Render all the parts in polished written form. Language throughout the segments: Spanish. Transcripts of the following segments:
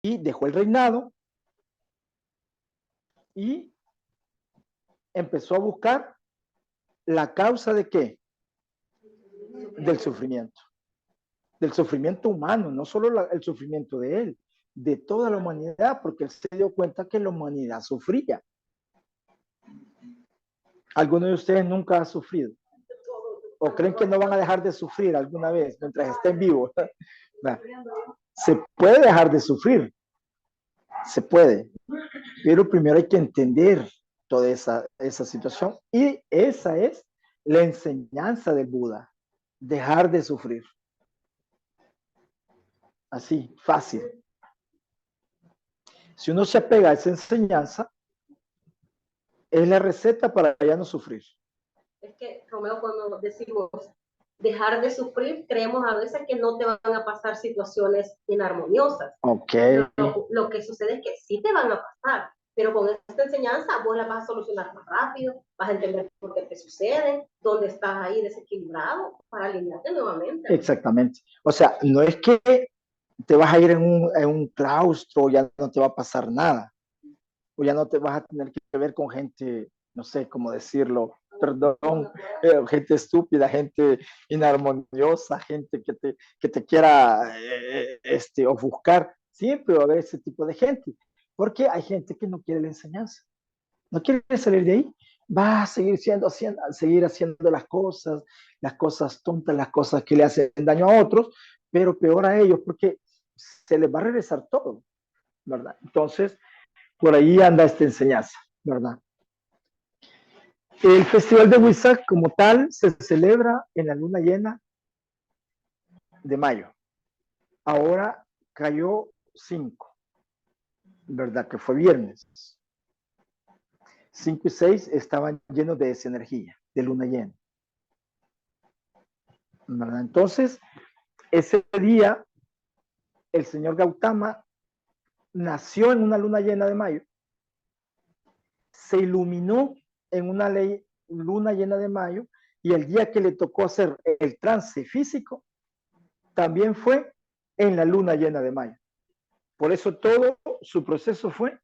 y dejó el reinado y empezó a buscar la causa de qué? Del sufrimiento humano, no solo el sufrimiento de él, de toda la humanidad, porque él se dio cuenta que la humanidad sufría. ¿Alguno de ustedes nunca ha sufrido? ¿O creen que no van a dejar de sufrir alguna vez mientras estén vivos? Se puede dejar de sufrir, se puede, pero primero hay que entender toda esa situación, y esa es la enseñanza del Buda, dejar de sufrir. Así, fácil. Si uno se apega a esa enseñanza, es la receta para ya no sufrir. Es que, Romeo, cuando decimos dejar de sufrir, creemos a veces que no te van a pasar situaciones inarmoniosas. Okay. Lo que sucede es que sí te van a pasar, pero con esta enseñanza vos la vas a solucionar más rápido, vas a entender por qué te suceden, dónde estás ahí desequilibrado, para alinearte nuevamente. Exactamente. O sea, no es que te vas a ir en un claustro, ya no te va a pasar nada, o ya no te vas a tener que ver con gente, no sé cómo decirlo, perdón, gente estúpida, gente inarmoniosa, gente que te quiera ofuscar. Siempre va a haber ese tipo de gente, porque hay gente que no quiere la enseñanza, no quiere salir de ahí, va a seguir haciendo las cosas tontas, las cosas que le hacen daño a otros, pero peor a ellos, porque se les va a regresar todo, ¿verdad? Entonces, por ahí anda esta enseñanza, ¿verdad? El Festival de Huizac como tal se celebra en la luna llena de mayo. Ahora cayó 5, ¿verdad? Que fue viernes. 5 y 6 estaban llenos de esa energía, de luna llena, ¿verdad? Entonces, ese día, el señor Gautama nació en una luna llena de mayo, se iluminó en una luna llena de mayo, y el día que le tocó hacer el trance físico también fue en la luna llena de mayo. Por eso todo su proceso fue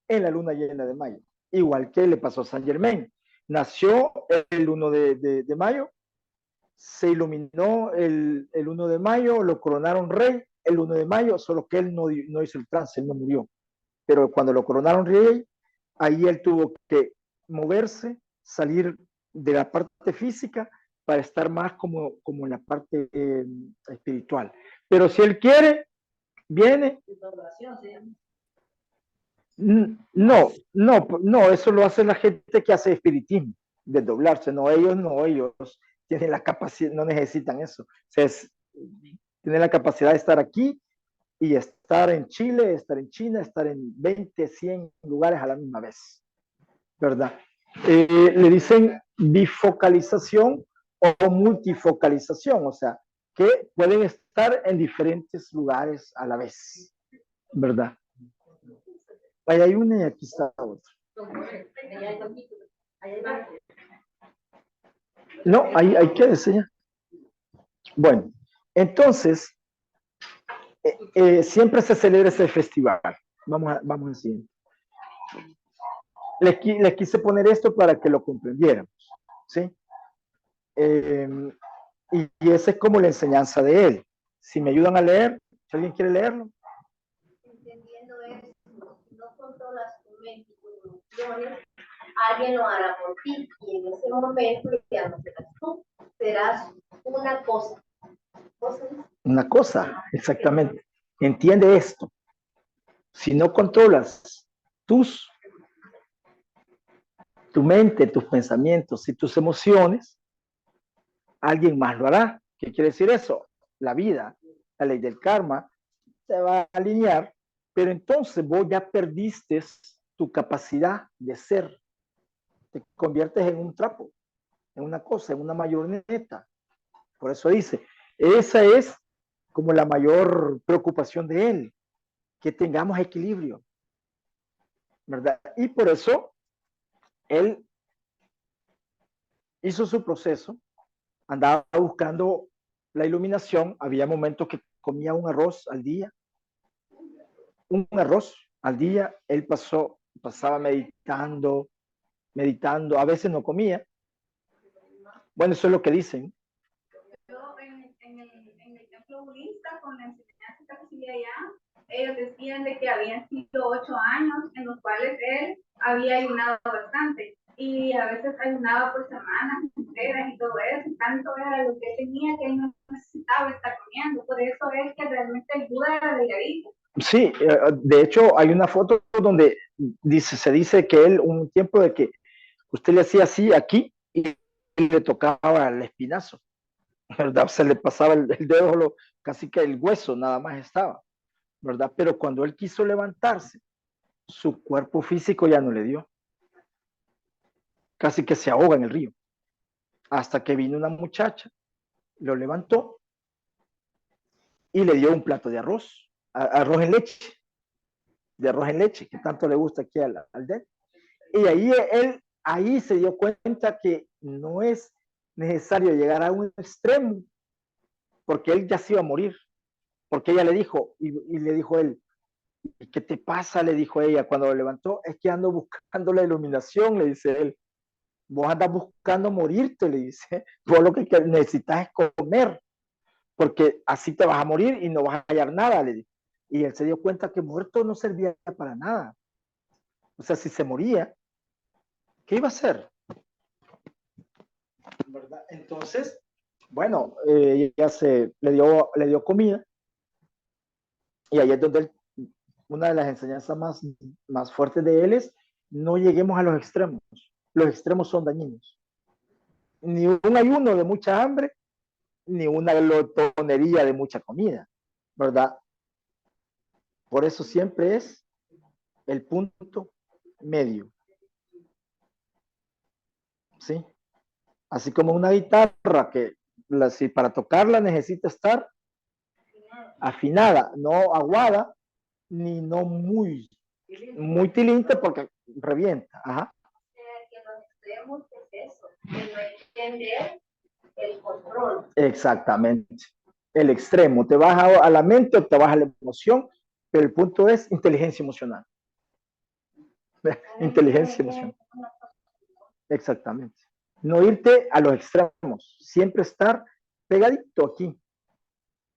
en la luna llena de mayo, igual que le pasó a Saint Germain. Nació el 1 de mayo, se iluminó el 1 de mayo, lo coronaron rey el 1 de mayo, solo que él no hizo el trance, él no murió. Pero cuando lo coronaron rey, ahí él tuvo que moverse, salir de la parte física para estar más como en la parte espiritual. Pero si él quiere, viene. No, eso lo hace la gente que hace espiritismo, desdoblarse. Ellos tienen la capacidad, no necesitan eso. O sea, tienen la capacidad de estar aquí y estar en Chile, estar en China, estar en 20, 100 lugares a la misma vez, ¿verdad? Le dicen bifocalización o multifocalización, o sea, que pueden estar en diferentes lugares a la vez, ¿verdad? Ahí hay una y aquí está otra. No, hay que enseñar. Bueno, entonces, siempre se celebra ese festival. Vamos al siguiente. Les quise poner esto para que lo comprendieran, ¿sí? Y esa es como la enseñanza de él. Si me ayudan a leer, si alguien quiere leerlo. Entendiendo esto, no controlas tu mente y tus emociones, alguien lo hará por ti y en ese momento ya no serás tú, serás una cosa. Una cosa, exactamente. Entiende esto. Si no controlas tu mente, tus pensamientos y tus emociones, alguien más lo hará. ¿Qué quiere decir eso? La vida, la ley del karma, se va a alinear, pero entonces vos ya perdiste tu capacidad de ser. Te conviertes en un trapo, en una cosa, en una marioneta. Por eso dice, esa es como la mayor preocupación de él, que tengamos equilibrio, ¿verdad? Y por eso él hizo su proceso, andaba buscando la iluminación, había momentos que comía un arroz al día, un arroz al día. Él pasaba meditando, a veces no comía. Bueno, eso es lo que dicen. Yo en el templo budista, con la enseñanza que recibía allá, ellos decían de que habían sido 8 años en los cuales él había ayunado bastante y a veces ayunaba por semanas enteras y todo eso, tanto era lo que tenía que él no necesitaba estar comiendo, por eso es que realmente el Buda era delgadito. Sí, de hecho hay una foto donde se dice que él, un tiempo de que usted le hacía así aquí y le tocaba el espinazo, ¿verdad? Se le pasaba el dedo, casi que el hueso nada más estaba, ¿verdad? Pero cuando él quiso levantarse, su cuerpo físico ya no le dio. Casi que se ahoga en el río. Hasta que vino una muchacha, lo levantó y le dio un plato de arroz, arroz en leche, que tanto le gusta aquí al DEN. Y ahí se dio cuenta que no es necesario llegar a un extremo, porque él ya se iba a morir. Porque ella le dijo, y le dijo él, ¿qué te pasa? Le dijo ella cuando lo levantó, es que ando buscando la iluminación, le dice él. Vos andas buscando morirte, le dice. Vos lo que necesitas es comer, porque así te vas a morir y no vas a hallar nada, le dice. Y él se dio cuenta que muerto no servía para nada. O sea, si se moría, ¿qué iba a hacer? ¿Verdad? Entonces, bueno, ella le dio comida, y ahí es donde una de las enseñanzas más fuertes de él es: no lleguemos a los extremos. Los extremos son dañinos. Ni un ayuno de mucha hambre, ni una glotonería de mucha comida, ¿verdad? Por eso siempre es el punto medio, ¿sí? Así como una guitarra que si para tocarla necesita estar afinada, no aguada, ni no muy tilinte porque revienta. Ajá. Que los extremos es eso, que no entender el control. Exactamente. El extremo, te vas a la mente o te vas a la emoción, pero el punto es inteligencia emocional. Inteligencia emocional. Exactamente. No irte a los extremos, siempre estar pegadito aquí.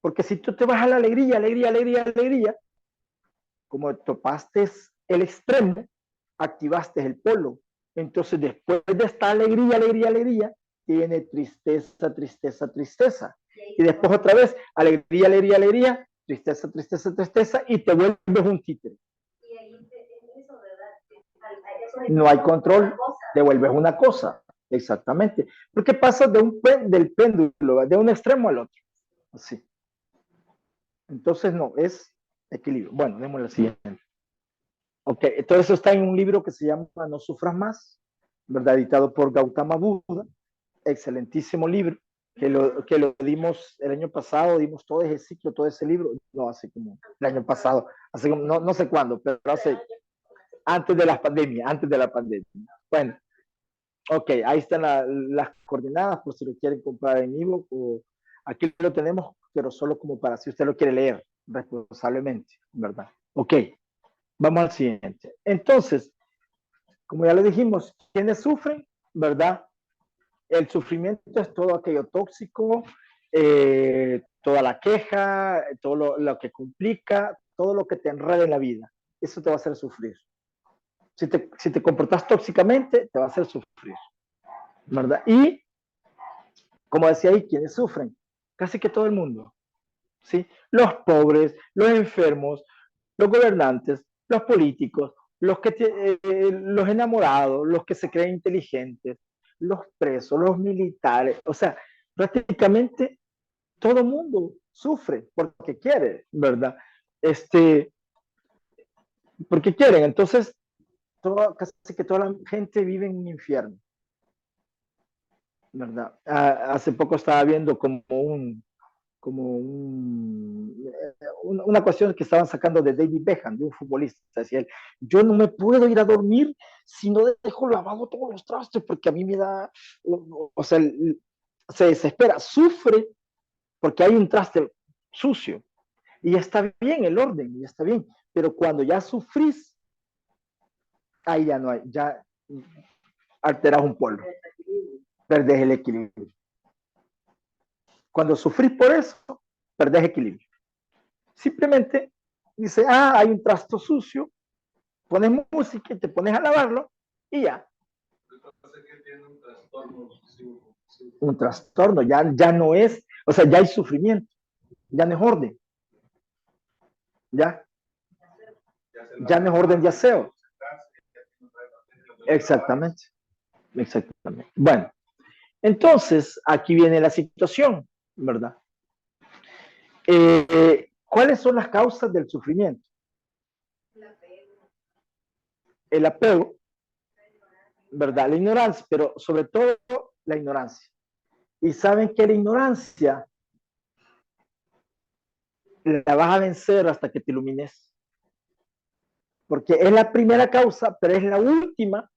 Porque si tú te vas a la alegría, como topaste el extremo, activaste el polo. Entonces, después de esta alegría, tiene tristeza. Y después otra vez, alegría, tristeza, y te vuelves un títere. Y ahí eso, ¿verdad? No hay control, te vuelves una cosa. Exactamente. Porque pasas del péndulo, de un extremo al otro. Así. Entonces, no, es equilibrio. Bueno, démosle la siguiente. Ok, todo eso está en un libro que se llama No sufras más, ¿verdad? Editado por Gautama Buda. Excelentísimo libro, que lo dimos el año pasado, dimos todo ese ciclo, todo ese libro, no, hace como el año pasado, hace como, no sé cuándo, pero antes de la pandemia. Bueno, ok, ahí están las coordenadas por si lo quieren comprar en ebook, o aquí lo tenemos, pero solo como para si usted lo quiere leer responsablemente, ¿verdad? Ok, vamos al siguiente. Entonces, como ya lo dijimos, ¿quiénes sufren? ¿Verdad? El sufrimiento es todo aquello tóxico, toda la queja, todo lo que complica, todo lo que te enreda en la vida. Eso te va a hacer sufrir. Si te comportas tóxicamente, te va a hacer sufrir, ¿verdad? Y, como decía ahí, ¿quiénes sufren? Casi que todo el mundo, ¿sí? Los pobres, los enfermos, los gobernantes, los políticos, los enamorados, los que se creen inteligentes, los presos, los militares, o sea, prácticamente todo el mundo sufre porque quiere, ¿verdad? Porque quieren. Entonces, casi que toda la gente vive en un infierno, ¿verdad? Hace poco estaba viendo una cuestión que estaban sacando de David Beckham, de un futbolista. Decía él: yo no me puedo ir a dormir si no dejo lavado todos los trastes, porque a mí me da, o sea, se desespera, sufre porque hay un traste sucio. Y está bien el orden, y está bien, Pero cuando ya sufrís, ahí ya no hay, ya alteras un polo, perdés el equilibrio. Cuando sufrís por eso, perdés equilibrio. Simplemente dice, hay un trasto sucio, pones música y te pones a lavarlo y ya. Un trastorno, ya no es, o sea, ya hay sufrimiento, ya no es orden. Ya no es orden de aseo. Exactamente. Exactamente. Bueno, entonces aquí viene la situación, ¿verdad? ¿Cuáles son las causas del sufrimiento? El apego, ¿verdad? La ignorancia, pero sobre todo la ignorancia. Y saben que la ignorancia la vas a vencer hasta que te ilumines. Porque es la primera causa, pero es la última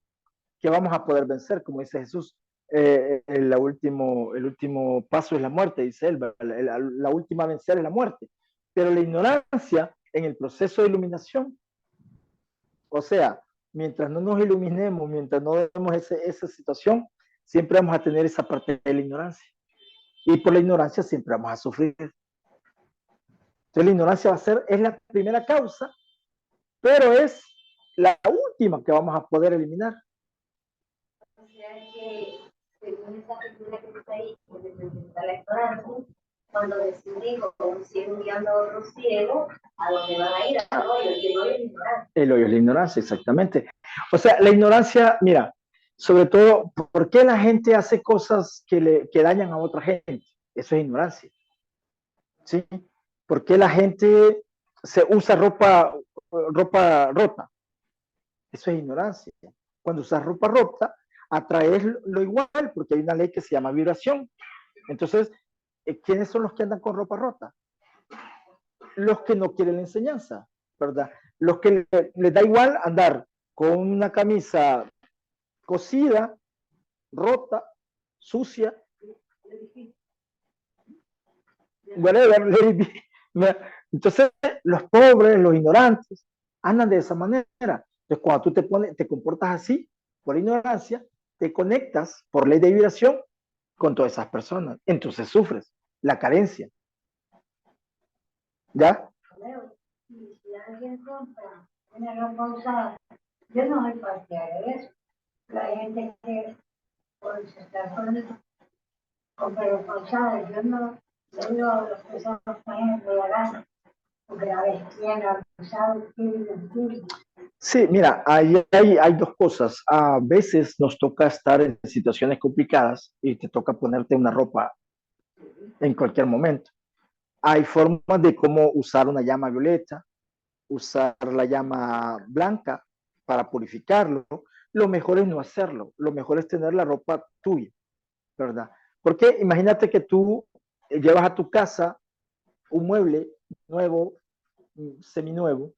que vamos a poder vencer, como dice Jesús. El último paso es la muerte, dice él. La última a vencer es la muerte. Pero la ignorancia en el proceso de iluminación, o sea, mientras no nos iluminemos, mientras no vemos esa situación, siempre vamos a tener esa parte de la ignorancia. Y por la ignorancia siempre vamos a sufrir. Entonces la ignorancia es la primera causa, pero es la última que vamos a poder eliminar. O sea que, según esa figura que está ahí, que representa la ignorancia, cuando decidimos un ciego guiando a otro ciego, ¿a dónde van a ir? Al hoyo, y el hoyo es la ignorancia. El hoyo es la ignorancia, exactamente. O sea, la ignorancia, mira, sobre todo, ¿por qué la gente hace cosas que dañan a otra gente? Eso es ignorancia. ¿Sí? ¿Por qué la gente se usa ropa rota? Eso es ignorancia. Cuando usas ropa rota, atraes lo igual, porque hay una ley que se llama vibración. Entonces, ¿quiénes son los que andan con ropa rota? Los que no quieren la enseñanza, ¿verdad? Los que les da igual andar con una camisa cosida, rota, sucia, whatever. Entonces, los pobres, los ignorantes, andan de esa manera. Entonces, cuando tú te comportas así, por ignorancia, te conectas por ley de vibración con todas esas personas. Entonces sufres la carencia. ¿Ya? Si alguien compra una ropa usada, yo no soy partidaria de eso. Hay gente que por se está compra ropa usada, yo no digo a los que son de la gana, porque la vestían usado, Sí, mira, hay dos cosas. A veces nos toca estar en situaciones complicadas y te toca ponerte una ropa en cualquier momento. Hay formas de cómo usar una llama violeta, usar la llama blanca para purificarlo. Lo mejor es no hacerlo. Lo mejor es tener la ropa tuya, ¿verdad? Porque imagínate que tú llevas a tu casa un mueble nuevo, seminuevo,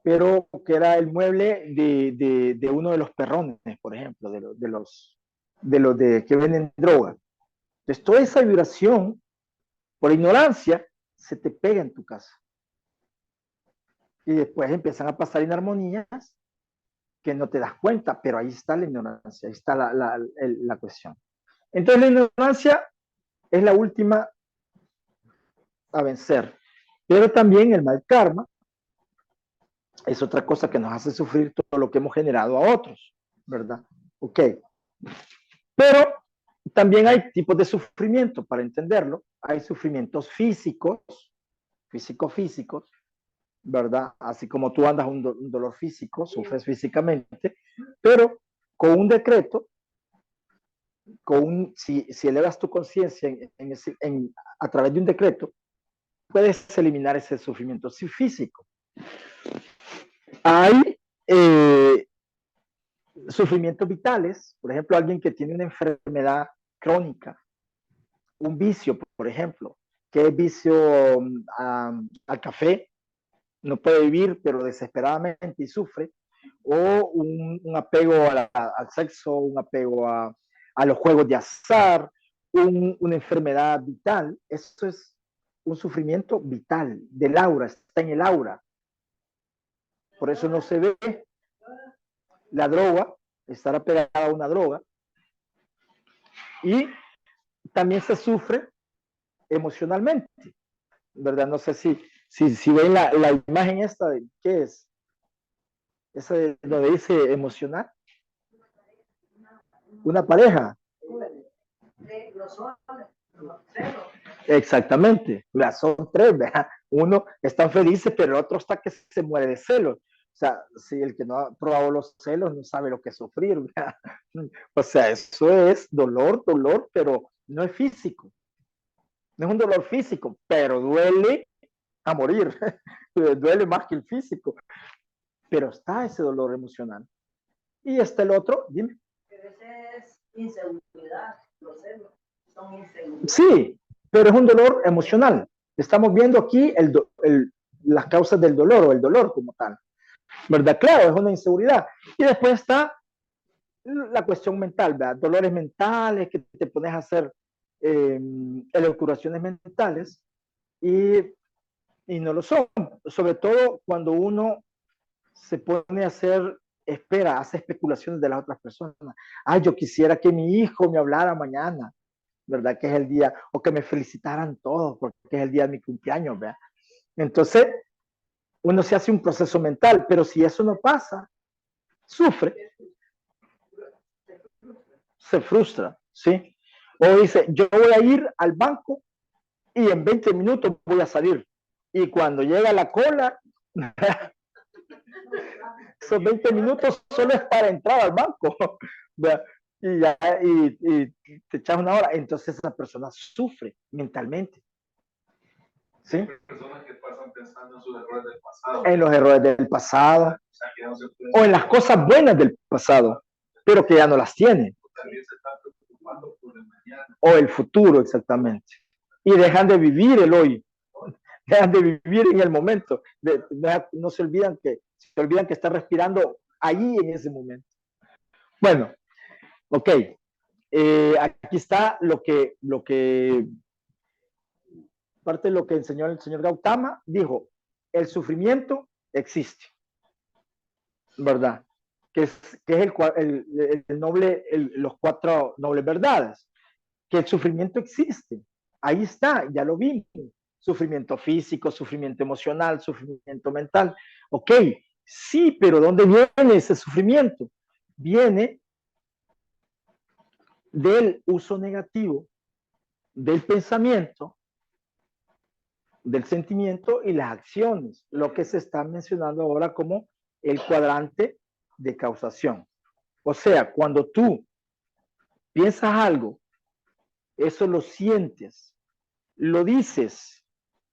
pero que era el mueble de uno de los perrones, por ejemplo, de los que venden droga. Entonces, toda esa vibración, por ignorancia, se te pega en tu casa. Y después empiezan a pasar inarmonías que no te das cuenta, pero ahí está la ignorancia, ahí está la cuestión. Entonces, la ignorancia es la última a vencer. Pero también el mal karma es otra cosa que nos hace sufrir todo lo que hemos generado a otros, ¿verdad? Ok. Pero también hay tipos de sufrimiento, para entenderlo. Hay sufrimientos físicos, físicos, ¿verdad? Así como tú andas un dolor físico, sufres físicamente, pero con un decreto, si elevas tu conciencia a través de un decreto, puedes eliminar ese sufrimiento físico. Hay sufrimientos vitales, por ejemplo, alguien que tiene una enfermedad crónica, un vicio, por ejemplo, que es vicio al café, no puede vivir, pero desesperadamente y sufre, o un apego al sexo, un apego a los juegos de azar, una enfermedad vital. Eso es un sufrimiento vital, del aura, está en el aura. Por eso no se ve la droga, estar apegada a una droga. Y también se sufre emocionalmente, ¿verdad? No sé si ven la imagen esta de qué es. Esa de donde dice emocional. Una pareja. Exactamente. Son tres, ¿verdad? Uno está feliz, pero el otro está que se muere de celos. O sea, si el que no ha probado los celos no sabe lo que es sufrir, ¿verdad? O sea, eso es dolor, pero no es físico. No es un dolor físico, pero duele a morir. Duele más que el físico. Pero está ese dolor emocional. Y está el otro, dime. Pero ese es inseguridad, los celos son inseguridad. Sí, pero es un dolor emocional. Estamos viendo aquí las causas del dolor o el dolor como tal. ¿Verdad? Claro, es una inseguridad. Y después está la cuestión mental, ¿verdad? Dolores mentales que te pones a hacer elucubraciones mentales y no lo son. Sobre todo cuando uno se pone a hacer, hace especulaciones de las otras personas. Ay, yo quisiera que mi hijo me hablara mañana, ¿verdad? Que es el día, o que me felicitaran todos, porque es el día de mi cumpleaños, ¿verdad? Entonces, uno se hace un proceso mental, pero si eso no pasa, sufre, se frustra, ¿sí? O dice, yo voy a ir al banco y en 20 minutos voy a salir. Y cuando llega la cola, esos 20 minutos solo es para entrar al banco, ¿verdad? Y te echas una hora. Entonces esa persona sufre mentalmente. ¿Sí? Hay personas que pasan pensando en sus errores del pasado. En los errores del pasado. O sea, que no se puede... O en las cosas buenas del pasado, pero que ya no las tiene. También se están preocupando por el mañana. O el futuro, exactamente. Y dejan de vivir el hoy. Dejan de vivir en el momento. No se olvidan que están respirando allí en ese momento. Bueno, ok. Aquí está lo que parte de lo que enseñó el señor Gautama. Dijo, el sufrimiento existe, ¿verdad? Que es el noble, los cuatro nobles verdades. Que el sufrimiento existe. Ahí está, ya lo vimos. Sufrimiento físico, sufrimiento emocional, sufrimiento mental. Ok, sí, pero ¿dónde viene ese sufrimiento? Viene del uso negativo del pensamiento, del sentimiento y las acciones, lo que se está mencionando ahora como el cuadrante de causación. O sea, cuando tú piensas algo, eso lo sientes, lo dices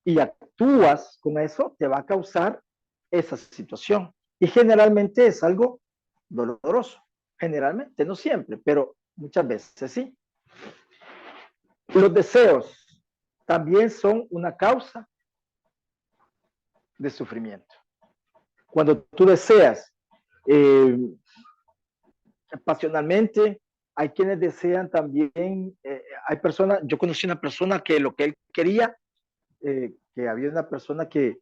y actúas con eso, te va a causar esa situación. Y generalmente es algo doloroso. Generalmente, no siempre, pero muchas veces sí. Los deseos también son una causa de sufrimiento. Cuando tú deseas pasionalmente, hay quienes desean también, hay personas, yo conocí una persona que lo que él quería, que había una persona que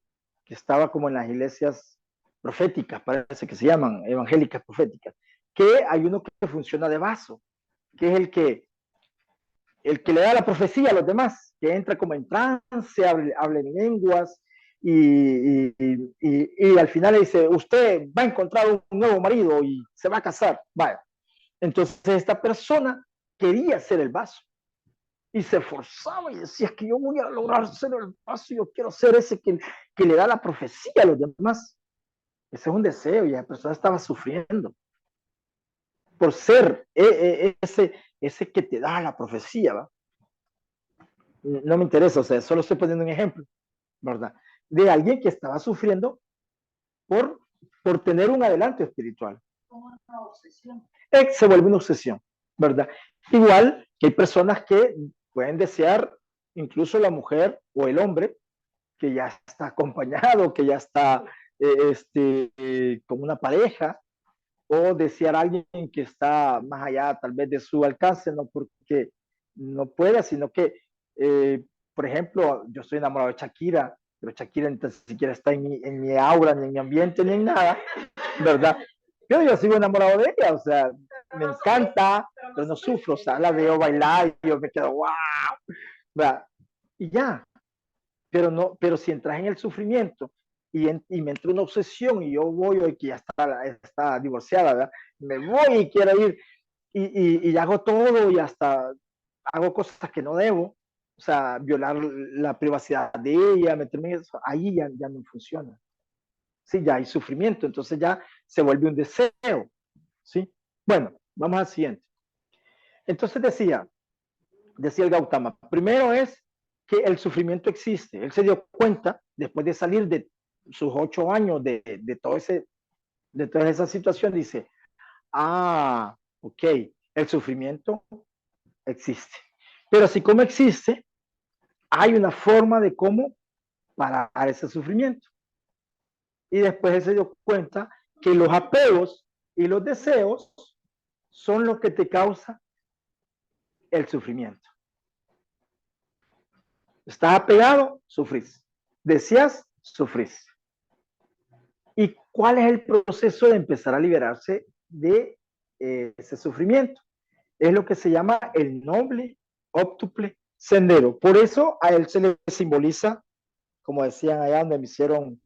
estaba como en las iglesias proféticas, parece que se llaman evangélicas proféticas, que hay uno que funciona de vaso, que es el que le da la profecía a los demás, que entra como en trance, habla en lenguas y al final le dice, usted va a encontrar un nuevo marido y se va a casar. Vaya. Entonces esta persona quería ser el vaso y se esforzaba y decía, es que yo voy a lograr ser el vaso, yo quiero ser ese que le da la profecía a los demás. Ese es un deseo y la persona estaba sufriendo por ser ese que te da la profecía, ¿va? No me interesa, o sea, solo estoy poniendo un ejemplo, ¿verdad? De alguien que estaba sufriendo por tener un adelanto espiritual. Como una obsesión. Se vuelve una obsesión, ¿verdad? Igual que hay personas que pueden desear, incluso la mujer o el hombre, que ya está acompañado, que ya está con una pareja, o desear a alguien que está más allá tal vez de su alcance, no porque no pueda, sino que, por ejemplo, yo estoy enamorado de Shakira, pero Shakira ni siquiera está en mi aura, ni en mi ambiente, ni en nada, ¿verdad? Yo sigo enamorado de ella, o sea, me encanta, pero no sufro, o sea, la veo bailar y yo me quedo, wow, ¿verdad? Y ya, pero si entras en el sufrimiento y me entra una obsesión y yo voy hoy que ya está divorciada, ¿verdad? Me voy y quiero ir y hago todo y hasta hago cosas que no debo, o sea, violar la privacidad de ella, meterme en eso, ahí ya no funciona. Sí, ya hay sufrimiento, entonces ya se vuelve un deseo, ¿sí? Bueno, vamos al siguiente. Entonces decía el Gautama, primero es que el sufrimiento existe. Él se dio cuenta, después de salir de sus 8 años de toda esa situación, dice, ok, el sufrimiento existe. Pero si como existe, hay una forma de cómo parar ese sufrimiento. Y después él se dio cuenta que los apegos y los deseos son lo que te causa el sufrimiento. Estás apegado, sufrís. Deseas, sufrís. ¿Y cuál es el proceso de empezar a liberarse de ese sufrimiento? Es lo que se llama el noble óptuple sendero. Por eso a él se le simboliza, como decían allá donde me hicieron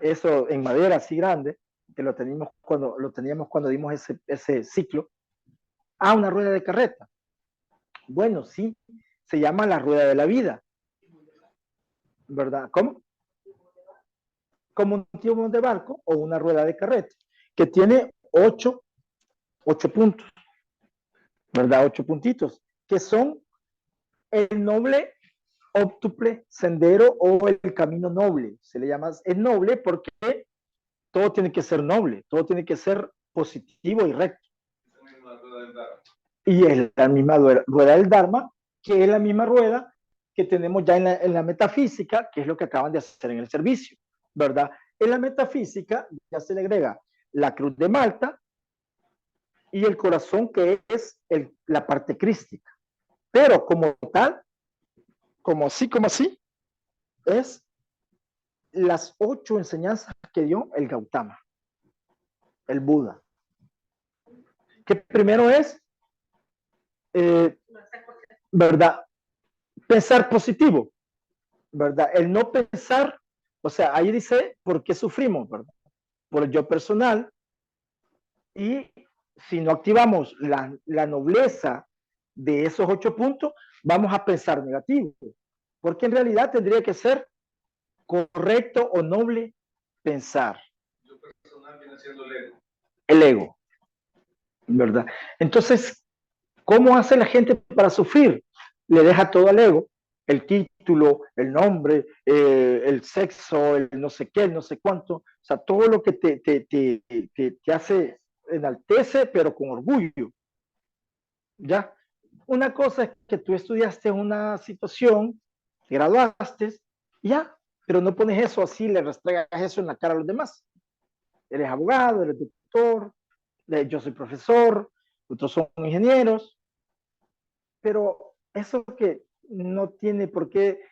eso en madera así grande, que lo teníamos cuando dimos ese ciclo, una rueda de carreta. Bueno, sí, se llama la rueda de la vida, ¿verdad? ¿Cómo? Como un timón de barco o una rueda de carreta, que tiene 8 puntos, ¿verdad? 8 puntitos, que son el noble óptuple sendero o el camino noble. Se le llama, es noble porque todo tiene que ser noble, todo tiene que ser positivo y recto. Y es la misma rueda del Dharma, que es la misma rueda que tenemos ya en la metafísica, que es lo que acaban de hacer en el servicio, ¿verdad? En la metafísica ya se le agrega la cruz de Malta y el corazón, que es la parte crística. Pero como tal, como así, es las 8 enseñanzas que dio el Gautama, el Buda. Que primero es, ¿verdad? Pensar positivo, ¿verdad? El no pensar, o sea, ahí dice, ¿por qué sufrimos, verdad? Por el yo personal, y si no activamos la nobleza de esos 8 puntos, vamos a pensar negativo, porque en realidad tendría que ser correcto o noble pensar. Yo personal viene siendo el ego. El ego, ¿verdad? Entonces, ¿cómo hace la gente para sufrir? Le deja todo al ego, el título, el nombre, el sexo, el no sé qué, el no sé cuánto, o sea, todo lo que te hace, enaltece, pero con orgullo. ¿Ya? Una cosa es que tú estudiaste una situación, te graduaste, ya, pero no pones eso así, le restregas eso en la cara a los demás. Eres abogado, eres doctor, yo soy profesor, otros son ingenieros, pero eso que no tiene por qué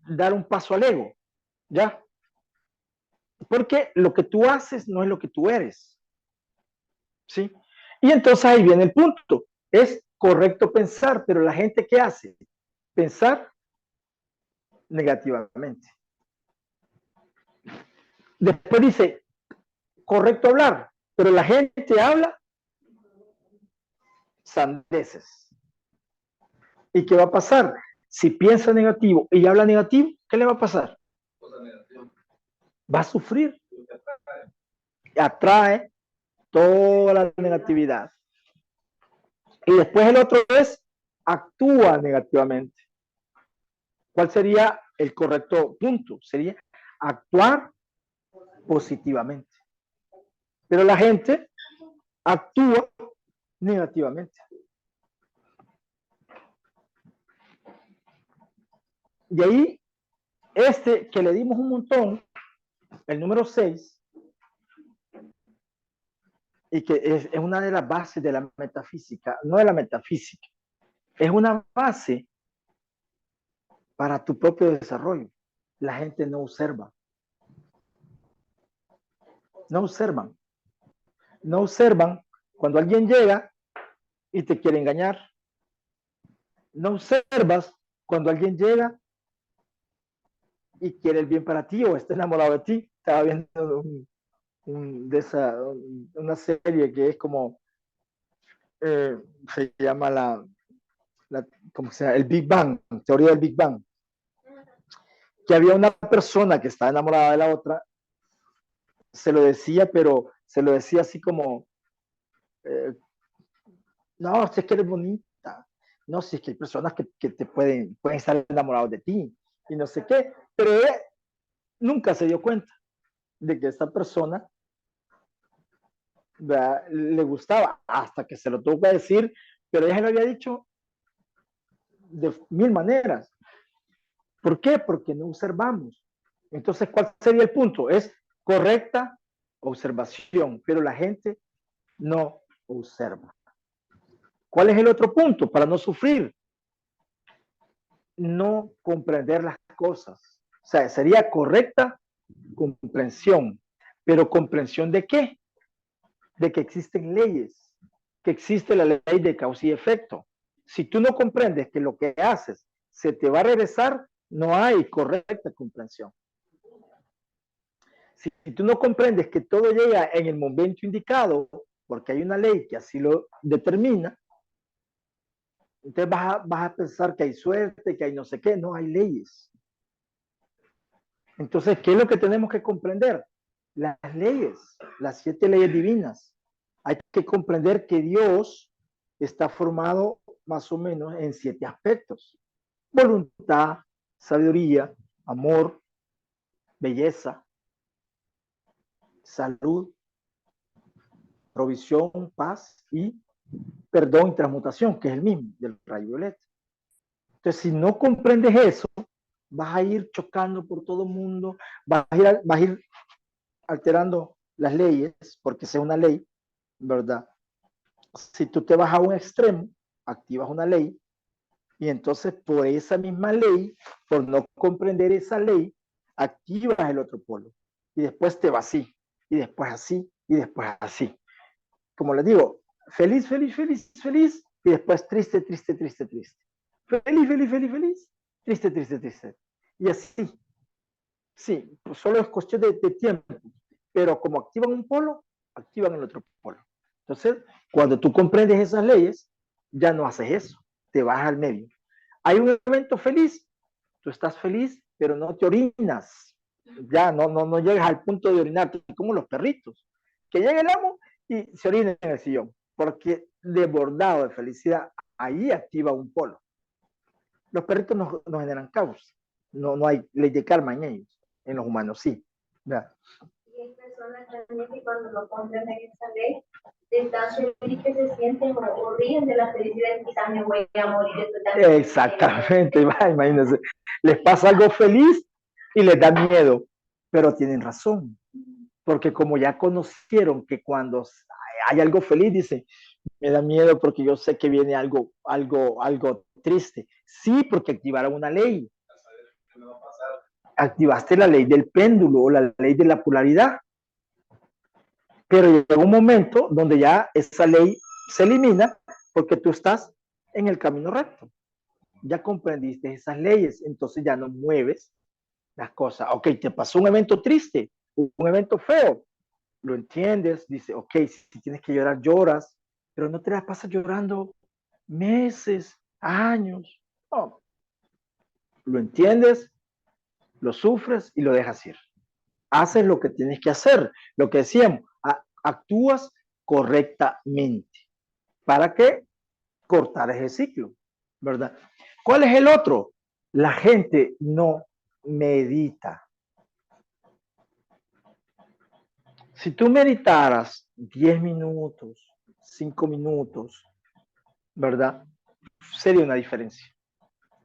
dar un paso al ego, ¿ya? Porque lo que tú haces no es lo que tú eres, ¿sí? Y entonces ahí viene el punto, es correcto pensar, pero la gente ¿qué hace? Pensar negativamente. Después dice, correcto hablar, pero la gente habla sandeces. ¿Y qué va a pasar? Si piensa negativo y habla negativo, ¿qué le va a pasar? Va a sufrir. Atrae toda la negatividad. Y después el otro es, actúa negativamente. ¿Cuál sería el correcto punto? Sería actuar positivamente. Pero la gente actúa negativamente. Y ahí, que le dimos un montón, el número 6, y que es una de las bases de la metafísica, no de la metafísica, es una base para tu propio desarrollo. la gente no observa. No observan. No observan cuando alguien llega y te quiere engañar. No observas cuando alguien llega y quiere el bien para ti o está enamorado de ti. Estaba viendo una serie que es como, se llama ¿cómo se llama? El Big Bang, teoría del Big Bang. Que había una persona que estaba enamorada de la otra, se lo decía, pero se lo decía así como, no, si es que eres bonita, no, si es que hay personas que te pueden estar enamorados de ti y no sé qué, pero él nunca se dio cuenta de que esta persona, ¿verdad?, le gustaba hasta que se lo tuvo que decir, pero ella se lo había dicho de mil maneras. ¿Por qué? Porque no observamos. Entonces, ¿cuál sería el punto? Es correcta observación, pero la gente no observa. ¿Cuál es el otro punto para no sufrir? No comprender las cosas. O sea, sería correcta comprensión, pero ¿comprensión de qué? De que existen leyes, que existe la ley de causa y efecto. Si tú no comprendes que lo que haces se te va a regresar, no hay correcta comprensión. Si tú no comprendes que todo llega en el momento indicado, porque hay una ley que así lo determina, entonces vas a pensar que hay suerte, que hay no sé qué, no hay leyes. Entonces, ¿qué es lo que tenemos que comprender? Las leyes, las 7 leyes divinas. Hay que comprender que Dios está formado más o menos en 7 aspectos: voluntad, sabiduría, amor, belleza, salud, provisión, paz y perdón y transmutación, que es el mismo del rayo violeta. Entonces, si no comprendes eso, vas a ir chocando por todo el mundo, vas a ir alterando las leyes, porque es una ley, ¿verdad? Si tú te vas a un extremo, activas una ley, y entonces por esa misma ley, por no comprender esa ley, activas el otro polo. Y después te va así, y después así, y después así. Como les digo, feliz, feliz, feliz, feliz, y después triste, triste, triste, triste. Feliz, feliz, feliz, feliz, triste, triste, triste. Y así. Sí, pues solo es cuestión de tiempo. Pero como activan un polo, activan el otro polo. Entonces, cuando tú comprendes esas leyes, ya no haces eso, te vas al medio. Hay un evento feliz, tú estás feliz, pero no te orinas. Ya no llegas al punto de orinarte, como los perritos, que llega el amo y se orina en el sillón, porque desbordado de felicidad, ahí activa un polo. Los perritos no generan caos, no hay ley de karma en ellos, en los humanos sí. ¿Verdad? Y hay personas también que cuando no comprenden esa ley, de tan feliz que se sienten o ríen de la felicidad y quizás me voy a morir. Exactamente, imagínense. Les pasa algo feliz y les da miedo, pero tienen razón, porque como ya conocieron que cuando hay algo feliz, dicen, me da miedo porque yo sé que viene algo triste. Sí, porque activaron una ley. Activaste la ley del péndulo o la ley de la polaridad. Pero llega un momento donde ya esa ley se elimina porque tú estás en el camino recto. Ya comprendiste esas leyes, entonces ya no mueves las cosas. Ok, te pasó un evento triste, un evento feo, lo entiendes, dice, ok, si tienes que llorar, lloras, pero no te la pasas llorando meses, años. No. Lo entiendes, lo sufres y lo dejas ir. Haces lo que tienes que hacer, lo que decíamos, actúas correctamente. ¿Para qué? Cortar ese ciclo, ¿verdad? ¿Cuál es el otro? La gente no medita. Si tú meditaras 10 minutos, 5 minutos, ¿verdad? Sería una diferencia.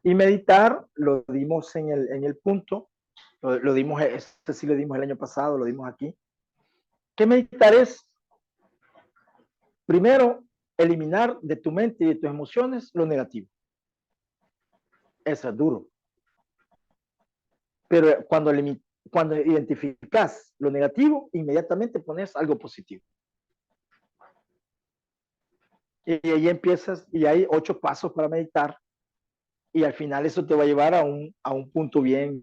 Y meditar, lo dimos en el punto, lo dimos, este sí lo dimos el año pasado, lo dimos aquí. ¿Qué meditar es? Primero, eliminar de tu mente y de tus emociones lo negativo. Eso es duro. Pero cuando identificas lo negativo, inmediatamente pones algo positivo. Y ahí empiezas, y hay 8 pasos para meditar, y al final eso te va a llevar a un punto bien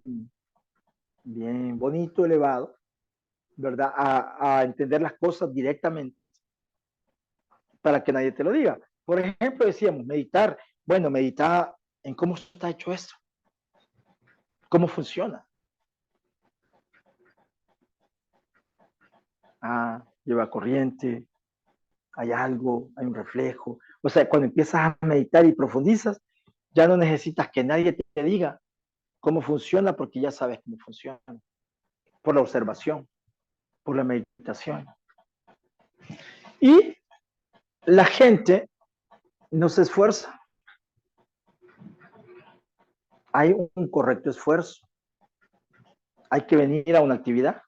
bonito, elevado, ¿verdad? A entender las cosas directamente para que nadie te lo diga. Por ejemplo, decíamos, meditar. Bueno, medita en cómo está hecho esto, cómo funciona. Lleva corriente, hay algo, hay un reflejo. O sea, cuando empiezas a meditar y profundizas, ya no necesitas que nadie te diga cómo funciona, porque ya sabes cómo funciona. Por la observación, por la meditación. Y la gente no se esfuerza. Hay un correcto esfuerzo. Hay que venir a una actividad.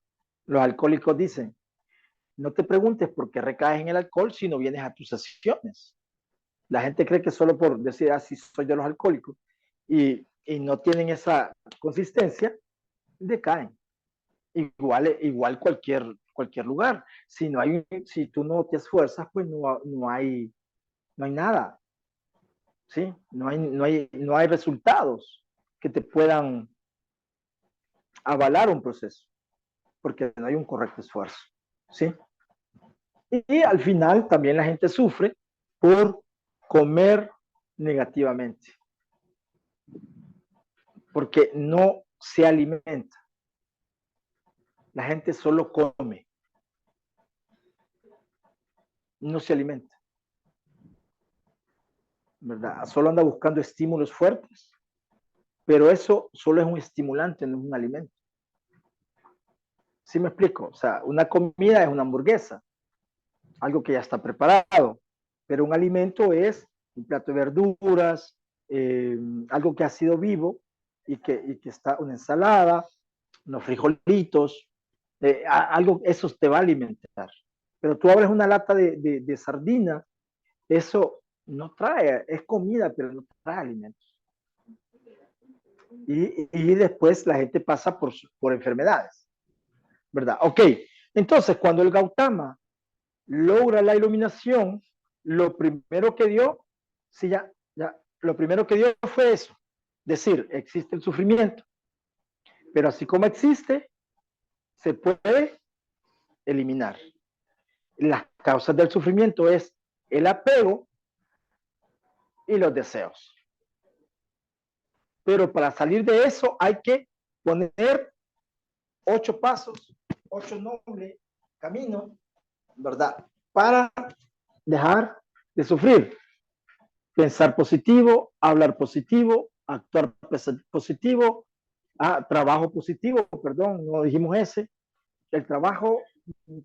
Los alcohólicos dicen, no te preguntes por qué recaes en el alcohol si no vienes a tus sesiones. La gente cree que solo por decir, así soy de los alcohólicos, y no tienen esa consistencia, decaen. Igual cualquier lugar. Si tú no te esfuerzas, pues no hay nada. ¿Sí? No hay resultados que te puedan avalar un proceso, porque no hay un correcto esfuerzo. ¿Sí? Y al final también la gente sufre por comer negativamente, porque no se alimenta. La gente solo come, no se alimenta, ¿verdad? Solo anda buscando estímulos fuertes, pero eso solo es un estimulante, no es un alimento. ¿Sí me explico? O sea, una comida es una hamburguesa, algo que ya está preparado, pero un alimento es un plato de verduras, algo que ha sido vivo y que está una ensalada, unos frijolitos, algo, eso te va a alimentar. Pero tú abres una lata de sardina, eso no trae, es comida, pero no trae alimentos. Y después la gente pasa por enfermedades, ¿verdad? Ok, entonces cuando el Gautama logra la iluminación, lo primero que dio, sí, lo primero que dio fue eso, decir, existe el sufrimiento, pero así como existe, se puede eliminar. Las causas del sufrimiento es el apego y los deseos. Pero para salir de eso hay que poner 8 pasos, 8 nobles caminos, ¿verdad? Para dejar de sufrir. Pensar positivo, hablar positivo, actuar positivo, trabajo positivo, perdón, no dijimos ese. El trabajo,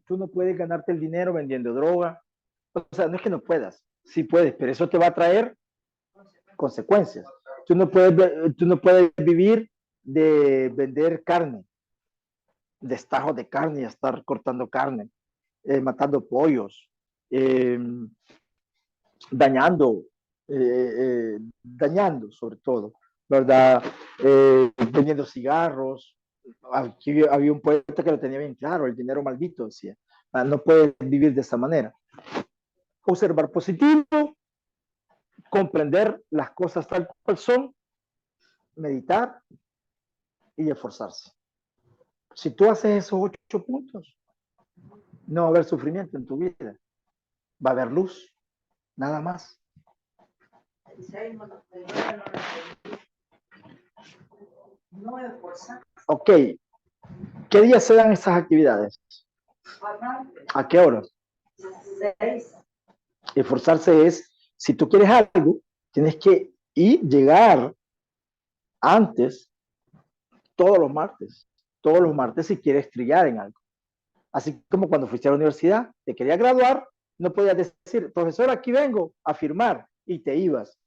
tú no puedes ganarte el dinero vendiendo droga. O sea, no es que no puedas, sí puedes, pero eso te va a traer consecuencias. Tú no puedes vivir de vender carne, destajos de carne y estar cortando carne, matando pollos, dañando, dañando sobre todo, ¿verdad? Vendiendo cigarros. Aquí había un poeta que lo tenía bien claro, el dinero maldito, decía. No puedes vivir de esa manera. Observar positivo, comprender las cosas tal cual son, meditar y esforzarse. Si tú haces esos 8 puntos, no va a haber sufrimiento en tu vida. Va a haber luz, nada más. No esforzar. Ok. ¿Qué días se dan esas actividades? ¿A qué horas? 6. Esforzarse es, si tú quieres algo, tienes que llegar antes todos los martes si quieres trillar en algo. Así como cuando fuiste a la universidad, te querías graduar, no podías decir, profesor, aquí vengo a firmar, y te ibas.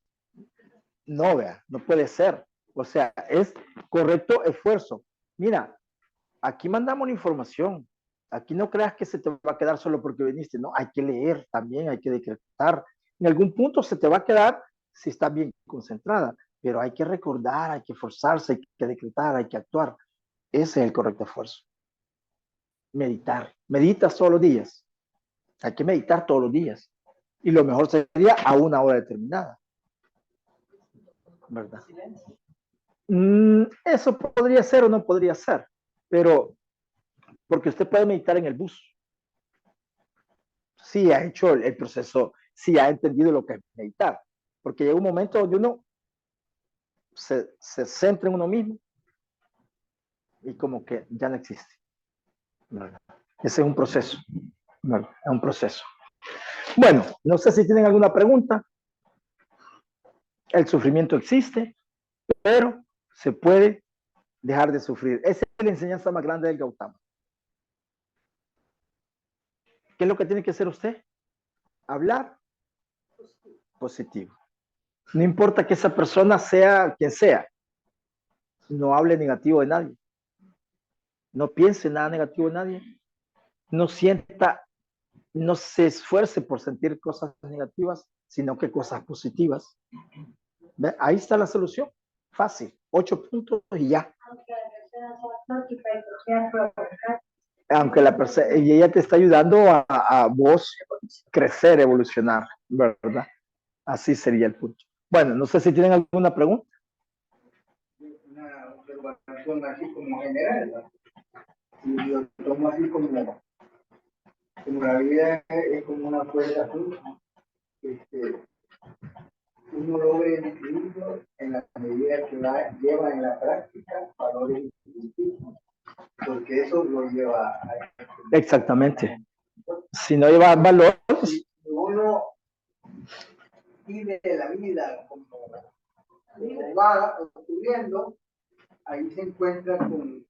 No, vea, no puede ser. O sea, es correcto esfuerzo. Mira, aquí mandamos la información. Aquí no creas que se te va a quedar solo porque viniste. No, hay que leer también, hay que decretar. En algún punto se te va a quedar si estás bien concentrada, pero hay que recordar, hay que esforzarse, hay que decretar, hay que actuar. Ese es el correcto esfuerzo. Meditar. Meditas todos los días. Hay que meditar todos los días. Y lo mejor sería a una hora determinada. ¿Verdad? Eso podría ser o no podría ser. Pero, porque usted puede meditar en el bus. Sí ha hecho el proceso, sí ha entendido lo que es meditar. Porque llega un momento donde uno se centra en uno mismo y como que ya no existe. ¿Verdad? Ese es un proceso. ¿Verdad? Es un proceso. Bueno, no sé si tienen alguna pregunta. El sufrimiento existe, pero se puede dejar de sufrir. Esa es la enseñanza más grande del Gautama. ¿Qué es lo que tiene que hacer usted? Hablar positivo. No importa que esa persona sea quien sea. No hable negativo de nadie. No piense nada negativo de nadie. No sienta, no se esfuerce por sentir cosas negativas, sino que cosas positivas. ¿Ve? Ahí está la solución. Fácil. 8 puntos y ya. Aunque la persona, y ella te está ayudando a vos crecer, evolucionar, ¿verdad? Así sería el punto. Bueno, no sé si tienen alguna pregunta. Una observación así como general, ¿no? Y lo tomo así como la vida es como una puerta azul. Uno logra el equilibrio en la medida que lleva en la práctica valores instintivos, porque eso lo lleva a... Exactamente. Si no lleva valores, si uno vive la vida como va ocurriendo, ahí se encuentra con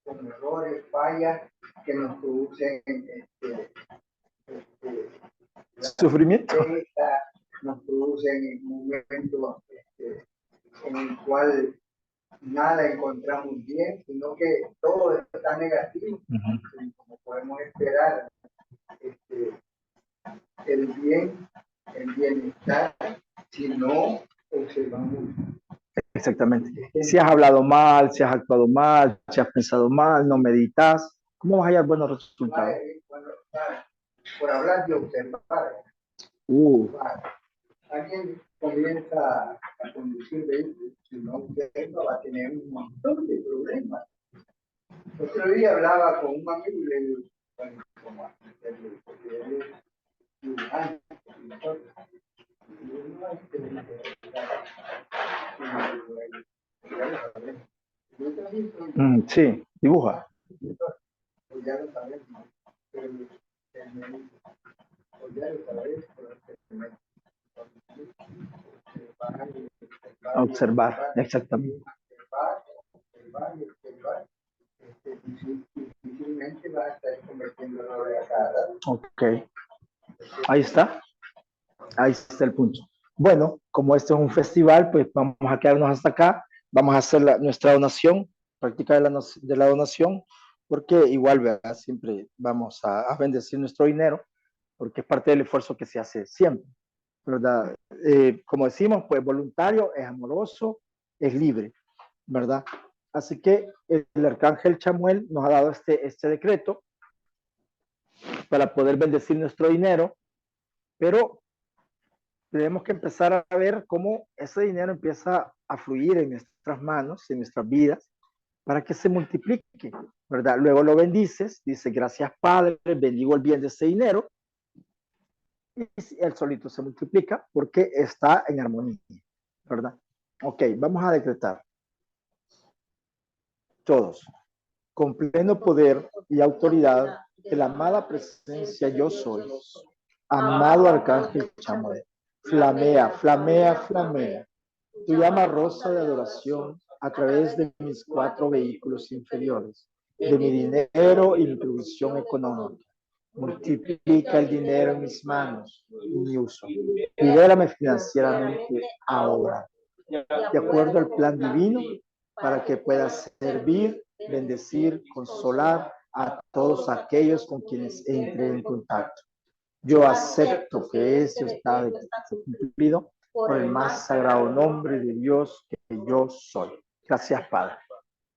errores, fallas que nos producen sufrimiento. Nos producen momentos en el cual nada encontramos bien, sino que todo está negativo. Como podemos esperar, el bienestar, si no observamos. Exactamente. Si has hablado mal, si has actuado mal, si has pensado mal, no meditas, ¿cómo vas a hallar buenos resultados? Por hablar de observar. Alguien comienza a conducir vehículos, si no observa va a tener un montón de problemas. Otro día hablaba con un amigo y le digo, bueno, como porque él es dibujante, sí, dibuja. Ya lo sabemos, pero ya lo sabes, Observar, exactamente. Difícilmente va a estar convirtiendo errores a cada rato. Ok. Ahí está. Ahí está el punto. Bueno, como este es un festival, pues vamos a quedarnos hasta acá. Vamos a hacer nuestra donación, práctica de la donación, porque igual, ¿verdad? Siempre vamos a bendecir nuestro dinero, porque es parte del esfuerzo que se hace siempre, ¿verdad? Como decimos, pues voluntario, es amoroso, es libre, ¿verdad? Así que el arcángel Chamuel nos ha dado este decreto para poder bendecir nuestro dinero, pero tenemos que empezar a ver cómo ese dinero empieza a fluir en nuestras manos, en nuestras vidas, para que se multiplique, ¿verdad? Luego lo bendices, dice, gracias Padre, bendigo el bien de ese dinero, y él solito se multiplica porque está en armonía, ¿verdad? Ok, vamos a decretar. Todos, con pleno poder y autoridad de la amada presencia yo soy, amado arcángel Chamuel, flamea, flamea, flamea, tu llama rosa de adoración a través de mis 4 vehículos inferiores, de mi dinero y mi provisión económica. Multiplica el dinero en mis manos y mi uso. Libérame financieramente ahora, de acuerdo al plan divino, para que pueda servir, bendecir, consolar a todos aquellos con quienes entre en contacto. Yo acepto que ese estado esté cumplido por el más sagrado nombre de Dios que yo soy. Gracias, Padre.